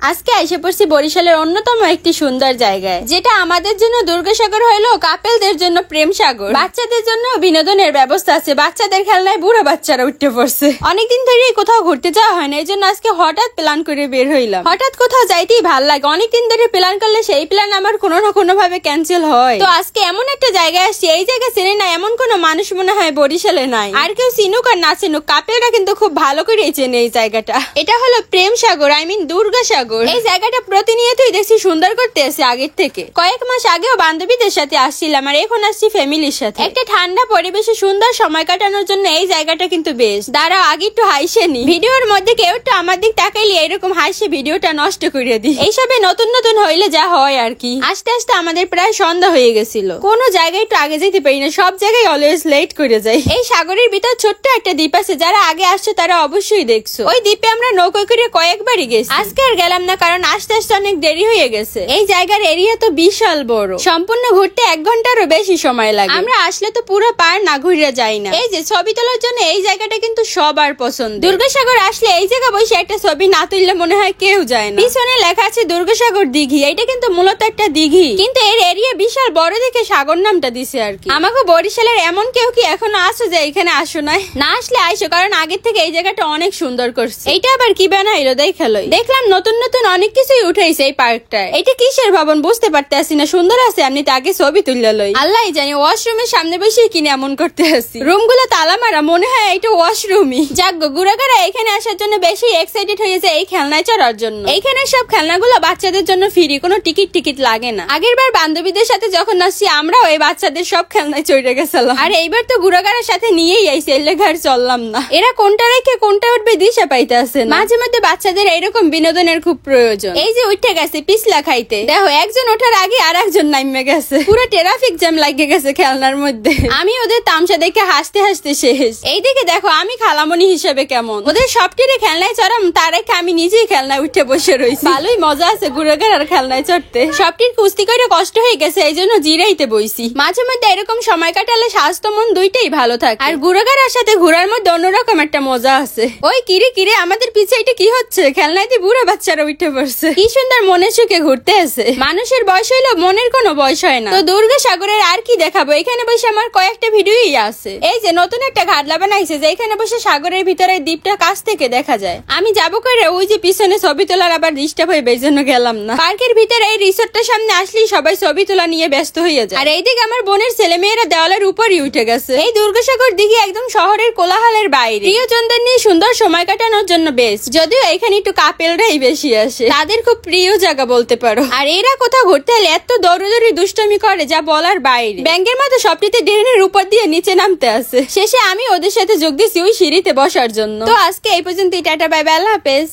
আজকে এসে পড়ছি বরিশালের অন্যতম একটি সুন্দর জায়গায়, যেটা আমাদের জন্য দুর্গাসাগর হইলেও কাপেলদের জন্য প্রেম সাগর। বাচ্চাদের জন্য বিনোদনের ব্যবস্থা আছে, বাচ্চাদের খেলনায় বুড়া বাচ্চারা উঠে পড়ছে। অনেকদিন ধরে কোথাও ঘুরতে যাওয়া হয় না, এই জন্য আজকে হঠাৎ প্ল্যান করে বের হইলাম। হঠাৎ কোথাও যাইতেই ভাল লাগে, অনেকদিন ধরে প্ল্যান করলে সেই প্ল্যান আমার কোনো না কোনো ভাবে ক্যান্সেল হয়। তো আজকে এমন একটা জায়গায় আসছি, এই জায়গা চেনে না এমন কোনো মানুষ মনে হয় বরিশালে নাই। আর কেউ চিনুক আর না চিনুক, কাপেলরা কিন্তু খুব ভালো করে চেনে এই জায়গাটা। এটা হলো প্রেম সাগর, আই মিন দুর্গাসাগর। এই জায়গাটা প্রতিনিয়তই দেখছি সুন্দর করতে আছে আগের থেকে। কয়েক মাস আগেও বান্ধবীদের সাথে আসছিলাম, আর এখন আসছি ফ্যামিলির সাথে। একটা ঠান্ডা পরিবেশে সুন্দর সময় কাটানোর জন্য এই জায়গাটা কিন্তু বেশ। দাঁড়াও আগে একটু হাসে নি। ভিডিওর মধ্যে কেউ একটু আমার দিক তাকাইলে এরকম হাসে ভিডিওটা নষ্ট করে দিই। এইসবে নতুন নতুন হইলে যা হয় আর কি। আস্তে আস্তে আমাদের প্রায় সন্ধ্যা হয়ে গেছিল। কোনো জায়গায় একটু আগে যেতে পারি না, সব জায়গায় অলওয়েজ লেট করে যাই। এই সাগরের ভিতর ছোট্ট একটা দ্বীপ আছে, যারা আগে আসছে তারা অবশ্যই দেখছো। ওই দ্বীপে আমরা নৌকো করে কয়েকবারই গেছি। আজকে আর গেলাম না, কারণ আস্তে আস্তে অনেক দেরি হয়ে গেছে। এই জায়গার এরিয়া তো বিশাল বড়, সম্পূর্ণ ঘুরতে 1 ঘন্টারও বেশি সময় লাগে। আমরা আসলে তো পুরো পার না ঘুরে যাই না। এই যে ছবি তোলার জন্য এই জায়গাটা কিন্তু সবার পছন্দ। দুর্গাসাগর আসলে এই জায়গা বসে একটা ছবি না তুললে মনে হয় কেউ যায় না। পিছনে লেখা আছে দুর্গাসাগর দিঘি, এটা কিন্তু মূলত একটা দিঘি, কিন্তু এর এরিয়া বিশাল বড় দেখে সাগর নামটা দিছে আর কি। আমাকে বরিশালের এমন কেউ কি এখনো আসো যে এখানে আসো না আসলে আইসো, কারণ আগের থেকে এই জায়গাটা অনেক সুন্দর করছে। এইটা আবার কি বানাইলো দেখালোই। দেখলাম নতুন নতুন অনেক কিছুই উঠেছে এই পার্কটায়। এটা কিসের ভবন বুঝতে পারতে আসি না, সুন্দর আছে এমনিতে, আগে ছবি তুললে লই। আল্লাহ জানি ওয়াশরুমের সামনে বসে কিনে এমন করতে আসি। রুম গুলো তালা মারা, মনে হয় এটা ওয়াশরুমই। যাক গুড়াগাড়া এখানে আসার জন্য বেশি এক্সাইটেড হয়েছে এই খেলনায় চড়ার জন্য। এইখানে সব খেলনাগুলো বাচ্চাদের জন্য ফ্রি, কোনো টিকিট লাগে না। আগের বার বান্ধবীদের সাথে যখন আসছি আমরাও এই বাচ্চাদের সব খেলনায় চড়ে গেছিলাম, আর এইবার তো গুড়াগাড়ার সাথে নিয়েই আইসি, এলে ঘর চললাম না। এরা কোনটা রেখে কোনটা উঠবে দিশা পাইতে আসে না। মাঝে মধ্যে বাচ্চাদের এইরকম বিনোদনের খুব প্রয়োজন। এই যে উঠে গেছে পিছলা খাইতে, দেখো একজন ওঠার আগে আর একজন নামে গেছে, পুরো ট্রাফিক জ্যাম লাগে গেছে খেলনার মধ্যে। আমি ওদের তামসা দেখে হাসতে হাসতে শেষ। এইদিকে দেখো আমি খালামণি হিসেবে কেমন, ওদের সবটিরে খেলনায় চড়াম, তার রেখে আমি নিজেই খেলনায় উঠে বসে রয়েছি। ভালোই মজা আছে গুড়াগার আর খেলনায় চড়তে। সবটির কুস্তি করে কষ্ট হয়ে গেছে, এই জন্য জিরাইতে বইছি। মাঝে মধ্যে এরকম সময় কাটালে স্বাস্থ্য মন দুইটাই ভালো থাকে। আর গুড়াগাড়ার সাথে ঘোরার মধ্যে অন্যরকম একটা মজা আছে। ওই কিরে আমাদের পিছে এটা কি হচ্ছে? খেলনায় দিয়ে বুড়া বাচ্চারা উঠে পড়ছে। কি সুন্দর মনে সুখে ঘুরতে আছে। মানুষের বয়স হইলো, মনের কোনো বয়স হয় না। তো দুর্গাসাগরের আর কি দেখাবো, এখানে বসে আমার কয়েকটা ভিডিওই আছে। এই যে নতুন একটা ঘাটলা বানাইছে, যে এখানে বসে সাগরের ভিতরে দ্বীপটা কাছ থেকে দেখা যায়। আমি যাবো করে ওই যে পিছনে ছবি তোলার আবার ডিস্টার্ব হয়ে এই জন্য গেলাম না। পার্কের ভিতরে এই রিসোর্টটার সামনে আসলেই সবাই ছবি তোলা নিয়ে ব্যস্ত হয়ে যায়। আর এইদিকে আমার বোনের ছেলে মেয়েরা দেওয়ালের উপরই উঠে গেছে। এই দুর্গাসাগর দিঘি একদম শহরের কোলাহলের বাইরে, প্রিয়জনদের নিয়ে সুন্দর সময় কাটানোর জন্য বেস্ট। যদিও এখানে একটু কাপেলরাই বেশি আসে, তাদের খুব প্রিয় জায়গা বলতে পারো। আর এরা কোথাও ঘুরতে এলে এত দৌড়দৌড়ি দুষ্টমি করে যা বলার বাইরে। ব্যাংকের মতো সবটিতে ড্রেনের উপর দিয়ে নিচে নামতে আসে। শেষে আমি ওদের সাথে যোগ দিচ্ছি ওই সিঁড়িতে বসার জন্য। তো আজকে এই পর্যন্ত, টাটা বাই বাই, আল্লাহ হাফেজ।